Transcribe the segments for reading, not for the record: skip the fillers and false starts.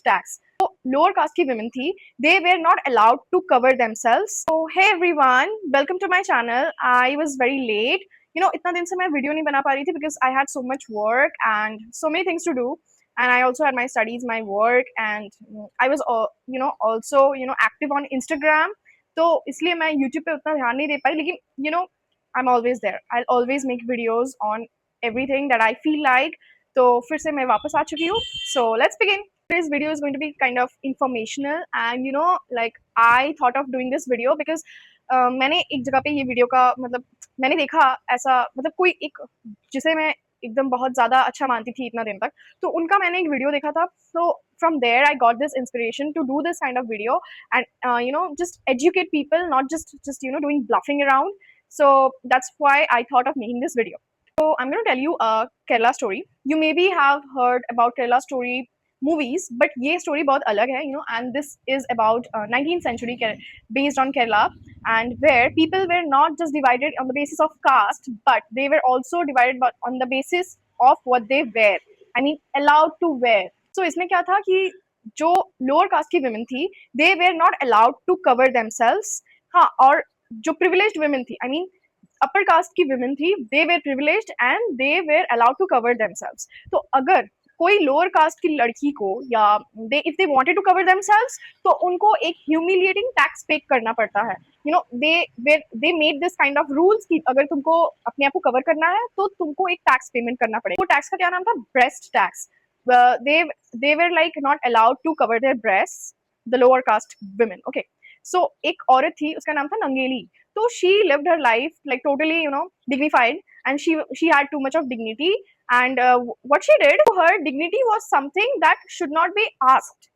tax. So lower caste की women थी, they were not allowed to cover themselves. So hey everyone, welcome to my channel. I was very late. इतना दिन से मैं video नहीं बना पा रही थी because I had so much work and so many things to do. And I also had my studies, my work, and I was also active on Instagram. तो इसलिए मैं YouTube पे उतना ध्यान नहीं दे पाई, लेकिन I'm always there. I'll always make videos on everything that I feel like. तो फिर से मैं वापस आ चुकी हूँ. So let's begin. This video is going to be kind of informational, and like I thought of doing this video because मैंने एक जगह पे ये वीडियो का मतलब मैंने देखा ऐसा मतलब कोई एक जिसे मैं एकदम बहुत ज़्यादा अच्छा मानती थी इतना दिन तक, तो उनका मैंने एक वीडियो देखा था. So from there I got this inspiration to do this kind of video and just educate people, not just doing bluffing around. So that's why I thought of making this video. So I'm going to tell you a Kerala story. You maybe have heard about Kerala story movies, but ये story बहुत अलग है, and this is about 19th century based on Kerala, and where people were not just divided on the basis of caste, but they were also divided on the basis of what they wear. I mean, allowed to wear. So इसमें क्या था कि जो lower caste की women थी, they were not allowed to cover themselves. हाँ, और जो privileged women थी, I mean upper caste की women थी, they were privileged and they were allowed to cover themselves. तो अगर कोई लोअर कास्ट की लड़की को या if they wanted to cover themselves, तो उनको एक humiliating tax पे करना पड़ता है. They made this kind of rules कि अगर तुमको अपने आप को कवर करना है तो तुमको एक टैक्स पेमेंट करना पड़ेगा. वो टैक्स का क्या नाम था? Breast tax. They were like not allowed to cover their breasts, the lower caste women. Okay, so एक औरत थी, उसका नाम था Nangeli. So she lived her life like totally dignified, and she had too much of dignity. And what she did, her dignity was something that should not be asked.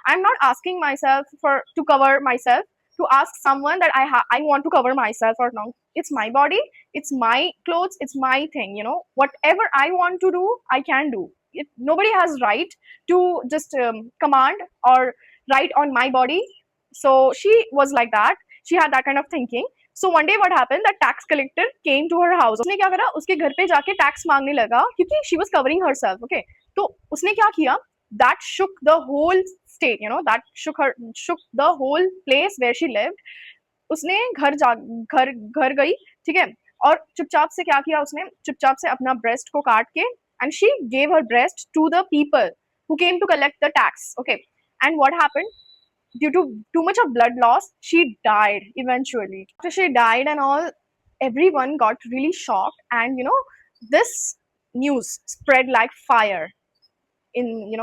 I'm not asking myself to cover myself, to ask someone that I want to cover myself or not. It's my body, it's my clothes, it's my thing. Whatever I want to do, I can do. Nobody has right to just command or write on my body. So she was like that. She had that kind of thinking. So one day what happened, that tax collector came to her house. उसने क्या करा, उसके घर पे जाके tax मांगने लगा क्योंकि she was covering herself. Okay, तो उसने क्या किया, that shook the whole state, that shook the whole place where she lived. उसने घर गई, ठीक है, और चुपचाप से क्या किया, उसने चुपचाप से अपना breast को काट के and she gave her breast to the people who came to collect the tax. Okay, and what happened? Due to too much of blood loss, she died eventually. After she died and all, everyone got really shocked, and this news spread like fire in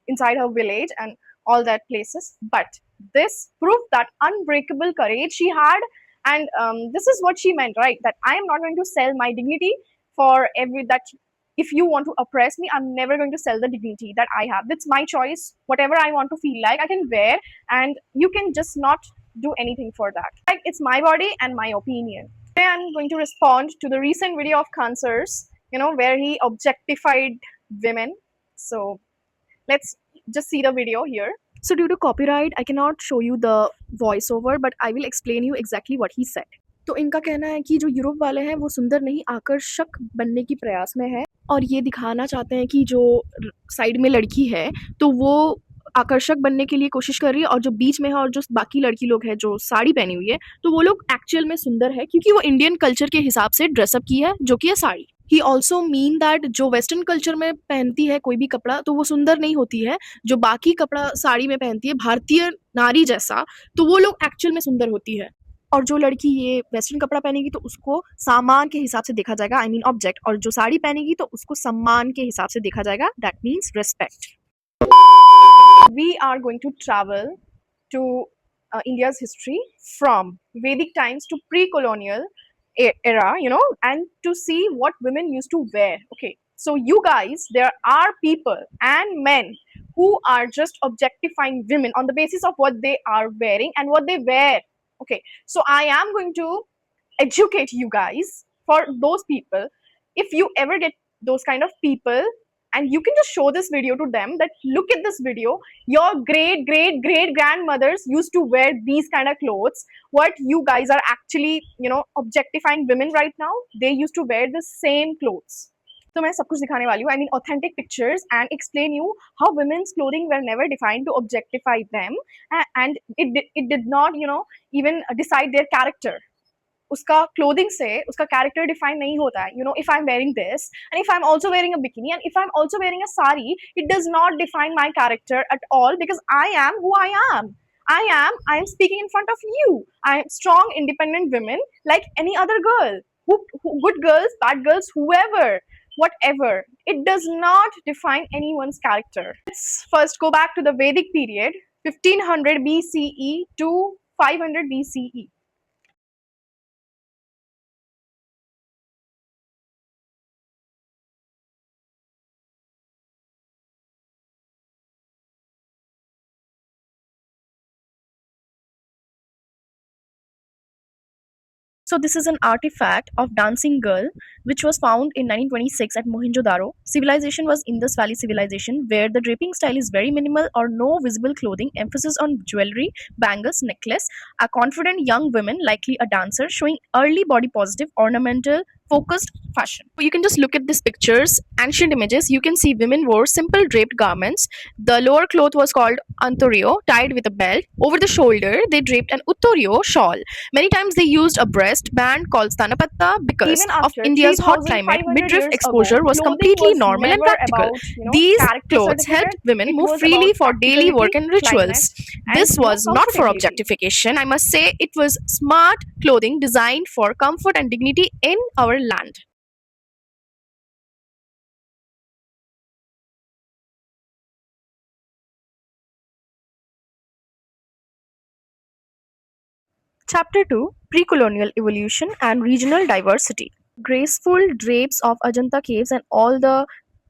inside her village and all that places. But this proved that unbreakable courage she had, and this is what she meant, right? That I am not going to sell my dignity for that. If you want to oppress me, I'm never going to sell the dignity that I have. It's my choice. Whatever I want to feel like, I can wear, and you can just not do anything for that. Like, it's my body and my opinion. Today I'm going to respond to the recent video of Khansar's, where he objectified women. So let's just see the video here. So due to copyright, I cannot show you the voiceover, but I will explain you exactly what he said. तो इनका कहना है कि जो Europe वाले हैं वो सुंदर नहीं आकर्षक बनने की प्रयास में है, और ये दिखाना चाहते हैं कि जो साइड में लड़की है तो वो आकर्षक बनने के लिए कोशिश कर रही है, और जो बीच में है और जो बाकी लड़की लोग हैं जो साड़ी पहनी हुई है, तो वो लोग एक्चुअल में सुंदर है क्योंकि वो इंडियन कल्चर के हिसाब से ड्रेसअप की है, जो कि है sari. He also mean that जो वेस्टर्न कल्चर में पहनती है कोई भी कपड़ा तो वो सुंदर नहीं होती है, जो बाकी कपड़ा साड़ी में पहनती है भारतीय नारी जैसा, तो वो लोग एक्चुअल में सुंदर होती है. और जो लड़की ये वेस्टर्न कपड़ा पहनेगी तो उसको सामान के हिसाब से देखा जाएगा, आई मीन ऑब्जेक्ट, और जो साड़ी पहनेगी तो उसको सम्मान के हिसाब से देखा जाएगा, that means respect. We are going to travel to India's history from Vedic times to pre-colonial era, and to see what women used to wear. Okay, so you guys, there are people and men who are just objectifying women on the basis of what they are wearing and what they wear. Okay, so I am going to educate you guys for those people. If you ever get those kind of people, and you can just show this video to them that look at this video, your great grandmothers used to wear these kind of clothes. What you guys are actually objectifying women right now, they used to wear the same clothes. तो मैं सब कुछ दिखाने वाली हूँ. I mean authentic pictures and explain you how women's clothing were never defined to objectify them, and it did not, you know, even decide their character. उसका clothing से उसका कैरेक्टर डिफाइन नहीं होता है. You know, if I am wearing this and if I am also wearing a bikini and if I am also wearing a sari, it does not define my character at all because I am who I am. I am speaking in front of you. I am strong, independent women like any other girl. Good girls, bad girls, whoever, whatever. It does not define anyone's character. Let's first go back to the Vedic period, 1500 BCE to 500 BCE. So this is an artifact of dancing girl which was found in 1926 at Mohenjo-daro. Civilization was Indus Valley civilization where the draping style is very minimal or no visible clothing, emphasis on jewelry, bangles, necklace, a confident young woman, likely a dancer, showing early body positive, ornamental, focused fashion. You can just look at these pictures, ancient images. You can see women wore simple draped garments. The lower cloth was called antorio, tied with a belt. Over the shoulder, they draped an uttorio shawl. Many times they used a breast band called stanapatta because Even of after India's hot 3,500 climate. Midriff years exposure ago, was clothing completely was normal and never practical. about, you know, These character clothes helped certificate. women It move was freely about for daily work practicality, and rituals. climate, and, This you know, was not for comfortability. objectification. I must say it was smart clothing designed for comfort and dignity in our land. Chapter 2, Pre-colonial Evolution and Regional Diversity. Graceful drapes of Ajanta caves and all the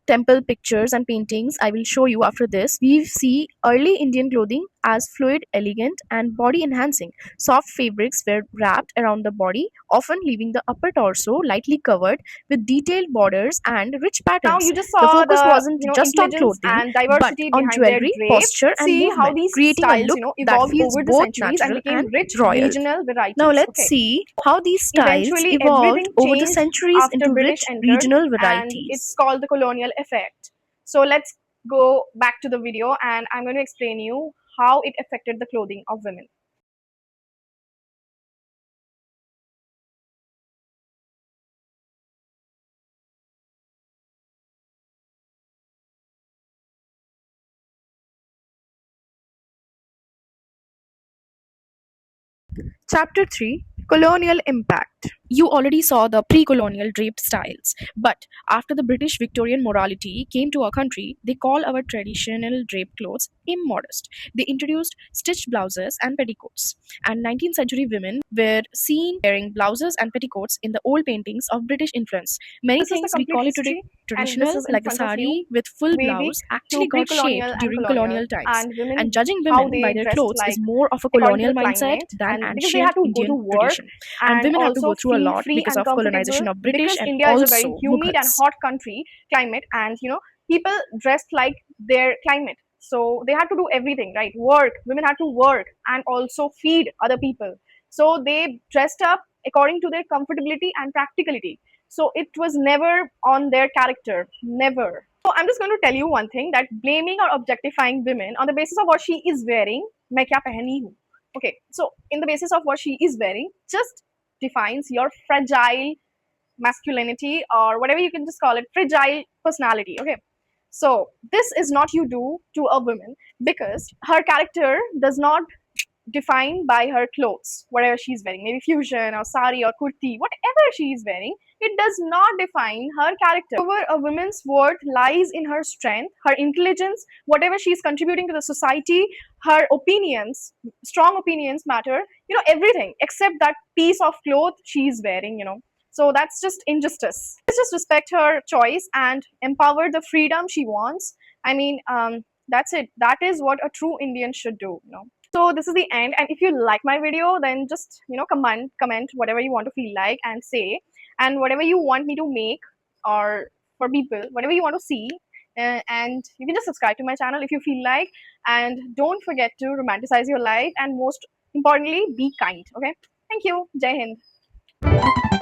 temple pictures and paintings I will show you after this. We see early Indian clothing as fluid, elegant, and body enhancing. Soft fabrics were wrapped around the body, often leaving the upper torso lightly covered with detailed borders and rich Now patterns. you just The saw focus the, wasn't you know, just on intelligence clothing and but diversity on behind their jewelry, drape. posture, and See how movement, these creating a styles, look you know, that evolved feels over the both centuries and natural became and rich royal. regional Now varieties. let's Okay. see how these styles Eventually, evolved everything over the changed centuries after into British rich entered, regional and it's varieties. called the colonial effect. So let's go back to the video, and I'm going to explain you how it affected the clothing of women. Chapter 3, Colonial Impact. You already saw the pre-colonial draped styles, but after the British Victorian morality came to our country, they call our traditional draped clothes immodest. They introduced stitched blouses and petticoats, and 19th century women were seen wearing blouses and petticoats in the old paintings of British influence. Many This is the things we complete call it today history, and this traditional, is in like the front of you. sari with full Vedic blouse, to actually got shaped pre-colonial and during colonial, colonial times. and And women, judging how women by they their dressed clothes is like more of a according to colonial the mindset climate, than and because they had ancient to go to Indian work tradition. And and women have to also go through a feel lot free because and of comfortable, colonization of British because and India is a very also humid and Mughals. hot country climate, and you know, people dressed like their climate. So they had to do everything, right? Work, women had to work and also feed other people. So they dressed up according to their comfortability and practicality. So it was never on their character, never. So I'm just going to tell you one thing, that blaming or objectifying women on the basis of what she is wearing, मैं क्या पहनी हूँ. Okay, so in the basis of what she is wearing, just defines your fragile masculinity, or whatever you can just call it, fragile personality. Okay, so this is not you do to a woman, because her character does not defined by her clothes, whatever she's wearing, maybe fusion or sari or kurti, whatever she is wearing, it does not define her character. However, a woman's worth lies in her strength, her intelligence, whatever she is contributing to the society, her opinions, strong opinions matter, you know, everything except that piece of cloth she is wearing, you know. So that's just injustice. Let's just respect her choice and empower the freedom she wants. I mean, that's it. That is what a true Indian should do, you know. So this is the end, and if you like my video, then just, you know, comment whatever you want to feel like and say, and whatever you want me to make, or for people, whatever you want to see, and you can just subscribe to my channel if you feel like, and don't forget to romanticize your life, and most importantly, be kind. Okay, thank you. Jai Hind.